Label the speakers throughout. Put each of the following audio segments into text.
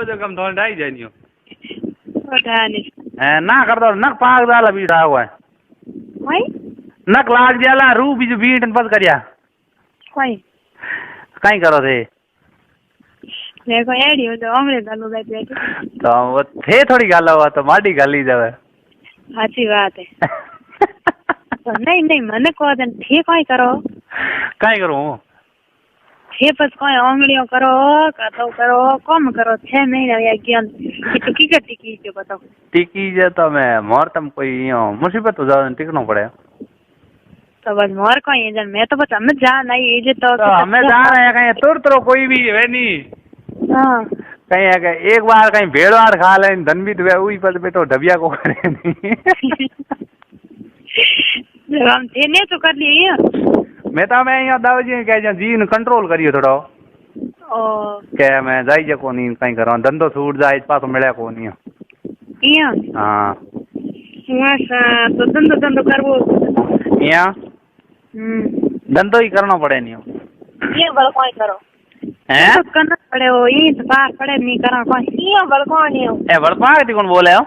Speaker 1: जो कम थोड़ा ढाई जानियो
Speaker 2: ओठानी
Speaker 1: ना कर दो नक पाग डाला बीटा हुआ है
Speaker 2: कोई
Speaker 1: नक लाग जाला रू बीजू बीट पद करिया
Speaker 2: कोई
Speaker 1: कहीं करो थे
Speaker 2: देखो एडी हो तो अंग्रेज गालो बैठे
Speaker 1: तो वो थे थोड़ी गाला हुआ तो माटी गाली जावे
Speaker 2: अच्छी बात है तो नहीं नहीं मने को दिन थे कोई करो
Speaker 1: कहीं करूँ
Speaker 2: थे बस कोई अंगड़ियों करो तो करो कम करो 6 महीने या ज्ञान की टिकी जो बताओ
Speaker 1: टिकी जे तो मैं मोर तम कोई मुसीबत हो जाए टिकनो पड़े
Speaker 2: तो बस मोर कोई जन मैं तो बस हमें जा नहीं ये जे तो
Speaker 1: हमें जा रहे हैं कहीं तुर कोई भी है नहीं
Speaker 2: हाँ
Speaker 1: कहीं है एक बार कहीं भेड़ वाड़ खा ले धन भी तो वही पर बेटो ढबिया को करे नहीं
Speaker 2: जब हम थे नहीं तो कर लिए
Speaker 1: मैं यहाँ दावजी कह जीन कंट्रोल करियो थोड़ा
Speaker 2: ओ
Speaker 1: क्या मैं जाई जे कोनी कहीं करो धंधो छूट जाए पास मिले कोनी
Speaker 2: इया
Speaker 1: हाँ
Speaker 2: तो धंधो करवो
Speaker 1: इया धंधो ही करना पड़े नहीं
Speaker 2: ये बल कोई करो
Speaker 1: हैं
Speaker 2: तो करना पड़े हो ये तो पार पड़े नहीं करा कोई ये बल कोई हो
Speaker 1: ए बड़पा के कौन बोले हो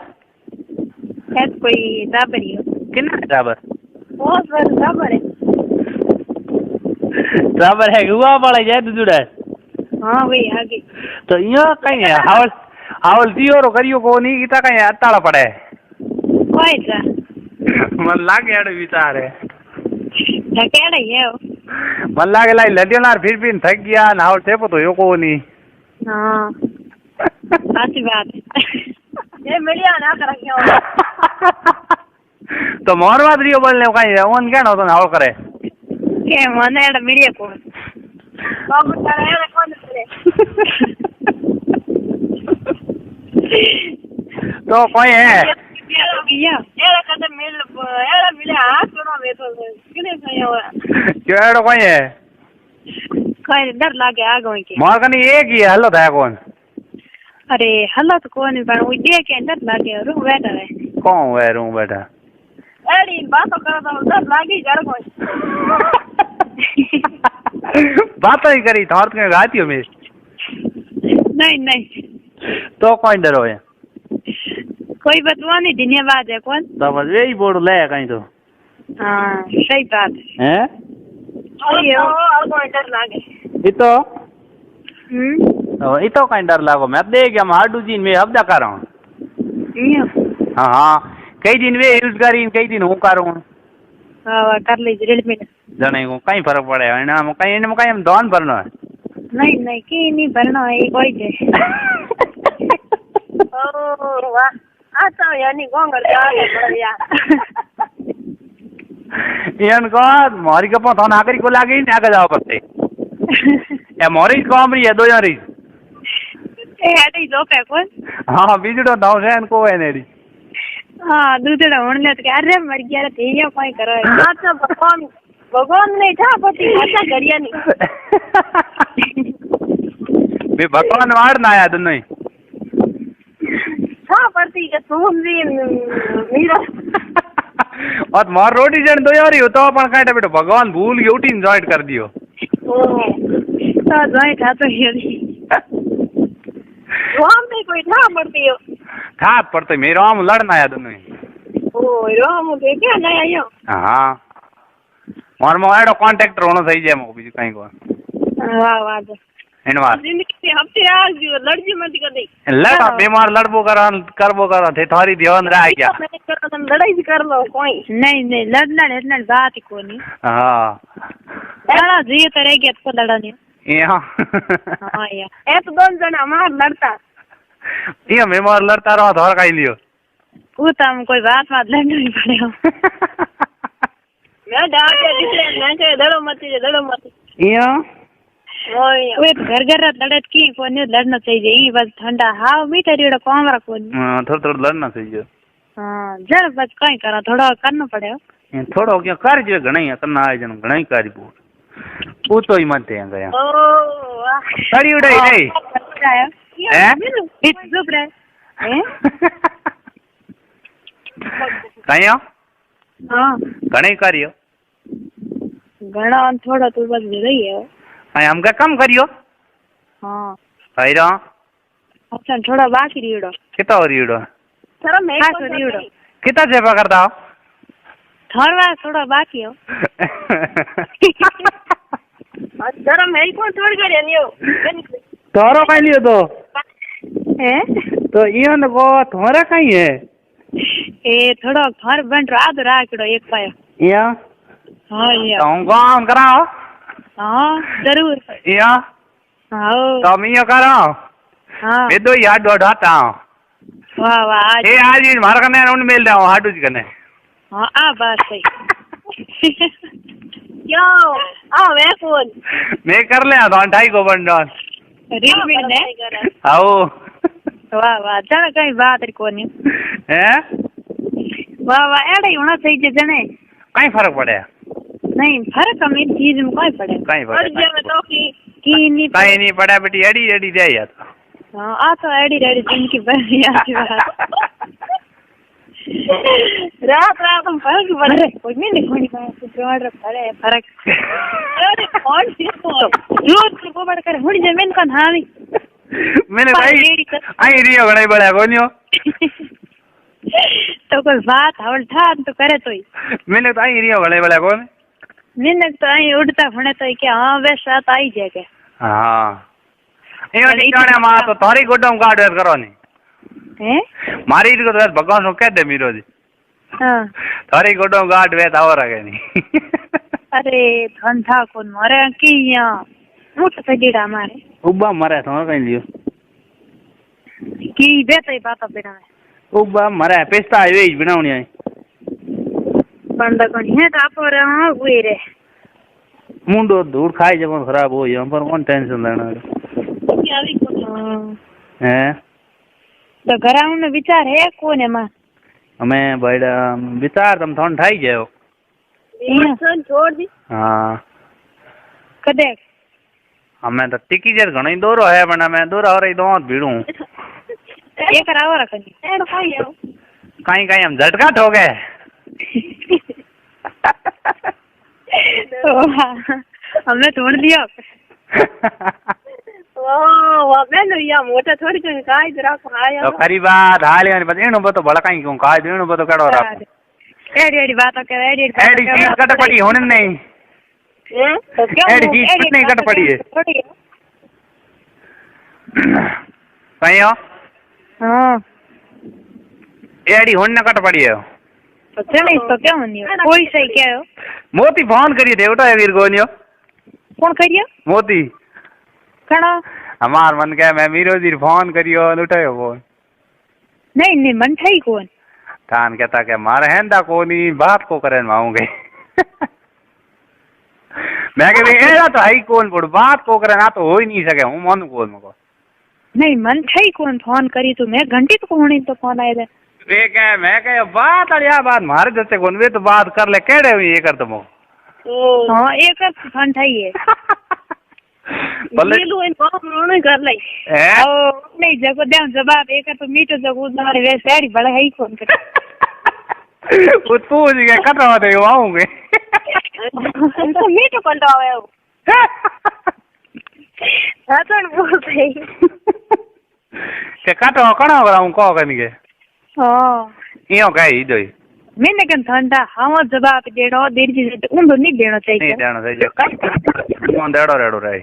Speaker 2: है कोई टाबर ही
Speaker 1: कितना टाबर
Speaker 2: बहुत बड़ा टाबर है
Speaker 1: टाबर है हुआ पड़े जाए तो जुड़ा
Speaker 2: हाँ वही आगे
Speaker 1: तो यहाँ कहीं है हावल हावल दियो रो करियो को नहीं इता कहीं अत्ताड़ा पड़े
Speaker 2: कोई जा
Speaker 1: मन लागे अड़ विचार है
Speaker 2: ढकेड़ा ही है
Speaker 1: मन लागे लाई लडियो नार फिर थक गया नावल थे तो यो को नहीं
Speaker 2: हाँ अच्छी बात है ये मिलिया ना कर क्यों
Speaker 1: तो मोर बात रियो बोलने कहीं ओन क्या ना तो नावल करे
Speaker 2: के मने एड़ा मिलिया को बाबू तारा एड़ा कौन करे
Speaker 1: तो कोई है
Speaker 2: एड़ा कदम मिल एड़ा मिले हाथ सुनो मैं तो किने सही हो
Speaker 1: क्यों एड़ा कोई है
Speaker 2: कोई डर लागे आगो के
Speaker 1: मोर कनी एक ही हल्लो था कौन
Speaker 2: अरे हल्लो तो कोनी पर वो दे के डर लागे रू बैठा है
Speaker 1: कौन है रू बैठा
Speaker 2: एड़ी बात करो तो डर लागे जड़ कोई
Speaker 1: बात ही करी थोड़ के गाती हो मैं
Speaker 2: नहीं नहीं
Speaker 1: तो कौन डरो है
Speaker 2: कोई बतवा नहीं धन्यवाद है कौन
Speaker 1: तो बस यही बोर्ड ले कहीं तो
Speaker 2: हाँ सही बात
Speaker 1: हैं
Speaker 2: और कोई डर लागे
Speaker 1: इतो इतो कहीं डर लागो मैं देख गया हाडू जी में अब कर रहा हूँ हाँ हाँ कई दिन वे यूज करी कई दिन हूँ करूँ
Speaker 2: हाँ कर लीजिए रेडमी
Speaker 1: जने को कहीं फर्क पड़े है ना कहीं इनमें कहीं हम दौन भरना है
Speaker 2: नहीं नहीं की नहीं भरना है कोई जे ओ वाह आता यानी गोंगर जाके बढ़िया
Speaker 1: इनको मोरी के पौधा नागरिक को लागे नहीं आगे जाओ करते ए मोरी कौन रही है दो यारी
Speaker 2: ए हटी जो पे कौन
Speaker 1: हाँ बीजड़ो दाव से इनको है नेरी
Speaker 2: हाँ दूधड़ा होने तो अरे मर गया रे तेया कोई करो अच्छा भगवान भगवान नहीं था पति अच्छा गरिया नहीं
Speaker 1: बे भगवान वाड़ ना आया दोनों ही
Speaker 2: हाँ पति के तुम भी मीरा
Speaker 1: और मार रोटी जन दो यारी हो तो अपन काटे बेटो भगवान भूल के उठी जॉइंट कर दियो
Speaker 2: ओ तो जॉइंट था तो यारी राम नहीं कोई था पड़ती हो
Speaker 1: था पड़ते मेरे राम लड़ना आया दोनों ही
Speaker 2: ओ राम देखे नहीं आयो
Speaker 1: हाँ मार मोबाइल कांटेक्ट होना सही है मुझे बीच कहीं को
Speaker 2: वाह वाह
Speaker 1: इनवार
Speaker 2: जिंदगी हफ्ते आज जो लड़जी मत कर दे
Speaker 1: लड़ा बीमार लड़बो करबो थे थारी ध्यान रह गया
Speaker 2: लड़ाई भी कर लो कोई नहीं नहीं लड़ना लड़ना बात ही को नहीं
Speaker 1: हाँ
Speaker 2: लड़ा जी तो रह गया तो लड़ा नहीं
Speaker 1: यहाँ
Speaker 2: हाँ यार तो दोन जना हमार लड़ता
Speaker 1: ये बीमार लड़ता रहा तो और कहीं लियो
Speaker 2: वो तो हम कोई बात लड़ना नहीं पड़ेगा मैं डाल के दिखे मैं कहे दड़ो मत
Speaker 1: यहाँ
Speaker 2: वो घर घर लड़त की कोनी लड़ना चाहिए ये बस ठंडा हाँ मीठा रीड़ा कम रखो
Speaker 1: थोड़ा थोड़ा लड़ना चाहिए
Speaker 2: हाँ जरा बस कहीं करा थोड़ा करना पड़ेगा
Speaker 1: थोड़ा क्या कर जो घना ही करना है जन घना ही कर पूछो ही मत है गया सड़ी उड़ाई नहीं हैं
Speaker 2: चुप रहे
Speaker 1: कहीं
Speaker 2: हाँ
Speaker 1: घना ही करियो
Speaker 2: घना थोड़ा तो बस रही है
Speaker 1: हम क्या कम करियो
Speaker 2: हाँ
Speaker 1: भाई रहा
Speaker 2: अच्छा थोड़ा बाकी रीड़ो
Speaker 1: कितना हो रीड़ो
Speaker 2: सर मैं रीड़ो
Speaker 1: कितना सेवा करता हो
Speaker 2: थोड़ा थोड़ा बाकी हो सर मैं कौन थोड़ी कर नहीं हो
Speaker 1: तोरो कहीं लियो तो
Speaker 2: हैं
Speaker 1: तो ये न को तुम्हारा कहीं है
Speaker 2: ए थोड़ा घर बन रहा तो राखड़ो एक पाया
Speaker 1: या
Speaker 2: हाँ या
Speaker 1: तो कौन कराओ
Speaker 2: हाँ जरूर
Speaker 1: या
Speaker 2: हाँ
Speaker 1: तो मैं कराओ
Speaker 2: हाँ
Speaker 1: मैं तो याद दोड़ाता हूँ
Speaker 2: वाह वाह
Speaker 1: ये आज ही मार करने उन मेल जाओ हाटू जी करने
Speaker 2: हाँ आ बात सही यो आ वे फोन
Speaker 1: मैं कर ले तो ढाई को बन डॉन
Speaker 2: रील में ने
Speaker 1: आओ
Speaker 2: वाह वाह जाने कहीं बात री कोनी
Speaker 1: हैं
Speaker 2: वाह वाह एड़े होना चाहिए जने
Speaker 1: कहीं फर्क पड़े
Speaker 2: नहीं फर्क हम इन चीज में कोई पड़े
Speaker 1: कहीं पड़े
Speaker 2: तो की नहीं
Speaker 1: कहीं नहीं पड़ा बेटी एडी एडी दे या तो
Speaker 2: हाँ आ तो एडी रेडी जिनकी बढ़िया सी बात रात रात हम फर्क पड़े कोई नहीं कोई नहीं जोड़ पड़े फर्क अरे कौन सी रोज को बड़ कर हुड़ी जमीन का हावी
Speaker 1: मैंने भाई आई रियो गड़ाई बड़ा कोनियो
Speaker 2: तो कोई बात हवल था तो करे तो ही
Speaker 1: मैंने तो आई रियो गड़ाई बड़ा कौन
Speaker 2: मैंने तो आई उड़ता फणे तो क्या हाँ वैसा तो आई जाएगा
Speaker 1: हाँ ये निकाले मां तो थारी गोडम काट करो नहीं
Speaker 2: हैं
Speaker 1: मारी को तो भगवान को कह दे मीरो जी
Speaker 2: हाँ
Speaker 1: थारी गोडम काट वे तो और आगे नहीं
Speaker 2: अरे धंधा कौन मरे की यहाँ मुठ पे गिरा मारे
Speaker 1: उबा मरे तो कहीं लियो
Speaker 2: की बेता ही बात बिना में
Speaker 1: उबा मरे पेस्ता है वे बनाउनी है
Speaker 2: बंद कोनी है तो पर हां हुए रे
Speaker 1: मुंडो दूर खाई जब खराब हो यहाँ पर कौन टेंशन लेना है
Speaker 2: तो घराऊ में विचार है कौन है मां
Speaker 1: हमें बड़ा विचार तुम थोड़ा ठाई जाओ
Speaker 2: छोड़ दी
Speaker 1: हाँ
Speaker 2: कदे
Speaker 1: हमें तो टिकी जर घणो ही दोरो है बना मैं दोरा हो रही दो भीड़ू
Speaker 2: एक राव रखनी एड खाई आओ
Speaker 1: कहीं कहीं हम झटका ठो गए
Speaker 2: हमने तोड़ दिया वाह मैं या मोटा थोड़ी कोई काई जरा खाया
Speaker 1: तो खरी बात हाल है बस एनो बतो बड़ा कहीं क्यों काई देनो बतो कड़ो रा
Speaker 2: एडी एडी बात कर एडी
Speaker 1: चीज कट पड़ी होने नहीं
Speaker 2: तो क्यों
Speaker 1: एडी चीज नहीं कट पड़ी है कहीं हो
Speaker 2: हां
Speaker 1: एडी होने कट पड़ी है
Speaker 2: तो चले तो क्या होनी है कोई सही क्या हो
Speaker 1: मोती फोन करिए थे उठा वीर गोनियो
Speaker 2: कौन करियो
Speaker 1: मोती
Speaker 2: कणो
Speaker 1: हमार मन के मैं मीरो जी फोन करियो उठायो फोन
Speaker 2: नहीं नहीं मन थई कौन
Speaker 1: तान कहता के मारे हैंदा कोनी बात को करे माऊंगे मैं कह एड़ा तो हाई कौन पड़ बात को करे ना तो हो ही नहीं सके हूं मन कौन मको
Speaker 2: नहीं मन थई कौन फोन करी तो मैं घंटी तो होनी तो फोन आए थे
Speaker 1: वे कह मैं कह बात अड़िया बात मारे जैसे कौन वे तो बात कर ले केड़े हुई ये कर तुम
Speaker 2: हां एक फोन थई है
Speaker 1: भले
Speaker 2: लो इन बात रोने कर लाई ओ नहीं जगो दे जवाब एक तो मीठो जगो तुम्हारे वैसे आड़ी बड़ा है ही कौन कर
Speaker 1: वो तू जी के कटवा दे आऊंगे
Speaker 2: तो मीठो कंडा आवे हो हाथन बोल सही
Speaker 1: के कटवा कणा कराऊं को कनी के
Speaker 2: हां
Speaker 1: इयो कही दोई
Speaker 2: मैंने कन ठंडा हम जवाब देड़ो देर जी उन नहीं देना चाहिए
Speaker 1: नहीं देना चाहिए कौन देड़ो रेड़ो रे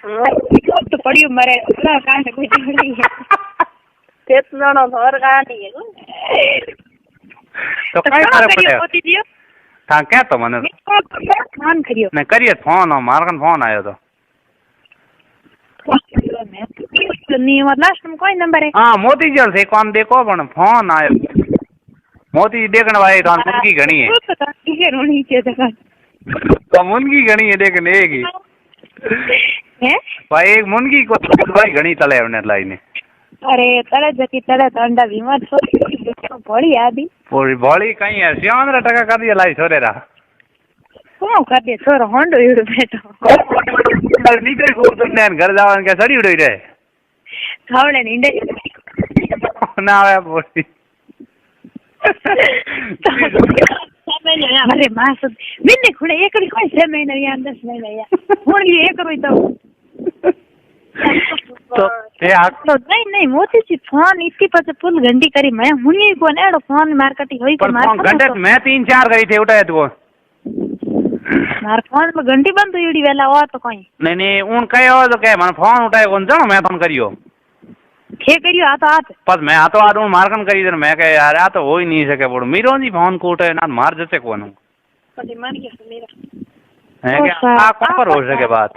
Speaker 2: तो पड़ियो मरे ना कांड कोई नहीं है कितना ना घर का नहीं है
Speaker 1: तो काय करे पड़े था क्या तो मने
Speaker 2: फोन करियो
Speaker 1: मैं करिए फोन मार कन फोन आयो तो
Speaker 2: नहीं लास्ट में कोई नंबर है
Speaker 1: हां मोती जल से कौन देखो पण फोन आयो मोती देखने वाले तो मुनगी घणी है तो मुनगी घणी है देखने की
Speaker 2: है
Speaker 1: भाई एक मुनगी को भाई घणी तले हमने लाइने
Speaker 2: अरे तले जकी तले ठंडा बीमार सो बड़ी आदि
Speaker 1: पूरी बॉडी कहीं है 7 टका कर दिया लाई छोरे रा
Speaker 2: कौन कर दे छोरो होंडो इड़ो बेटो
Speaker 1: नीचे को तुमने घर जावन के सड़ी उड़ई रे
Speaker 2: खावले नींदे
Speaker 1: ना आवे बोली
Speaker 2: अरे मास मैंने खुले एक कोई 6 महीने या 10 महीने या हुन ये एक रोई तो
Speaker 1: તો એ આ
Speaker 2: નહીં મોતીજી ફોન इतनी પછી ફૂલ घंटी करी मैं हुनी कोण एड़ो फोन मार्केटिंग होई
Speaker 1: पर फोन घंटे मैं 3-4 करी थी उठाए तो
Speaker 2: मार फोन में घंटी बंद हुई उड़ी वेला हो तो कोई
Speaker 1: नहीं उन कहो तो के मन फोन उठाए कौन जानो मैं फोन करियो
Speaker 2: थे करियो आ तो आत
Speaker 1: बस मैं आ तो आ दूं मार्कन करी दे मैं कह यार आ तो हो ही नहीं सके बोल मीरो जी फोन को उठाए ना मार जैसे कोन
Speaker 2: पति मर गया मेरा
Speaker 1: है क्या आ कौन पर हो सके बात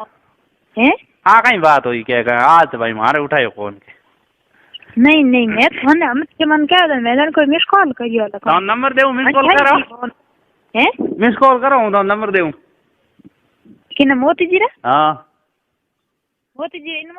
Speaker 2: हैं
Speaker 1: आ कहीं बात हुई क्या आज भाई मारे उठायो कौन के
Speaker 2: नहीं मैं फोन हम के मन क्या मैंने कोई मिस कॉल करियो
Speaker 1: तो नंबर देऊ मिस कॉल करो
Speaker 2: हैं
Speaker 1: मिस कॉल करो तो नंबर देऊ
Speaker 2: किने मोती जी रे
Speaker 1: हां
Speaker 2: मोती जी इन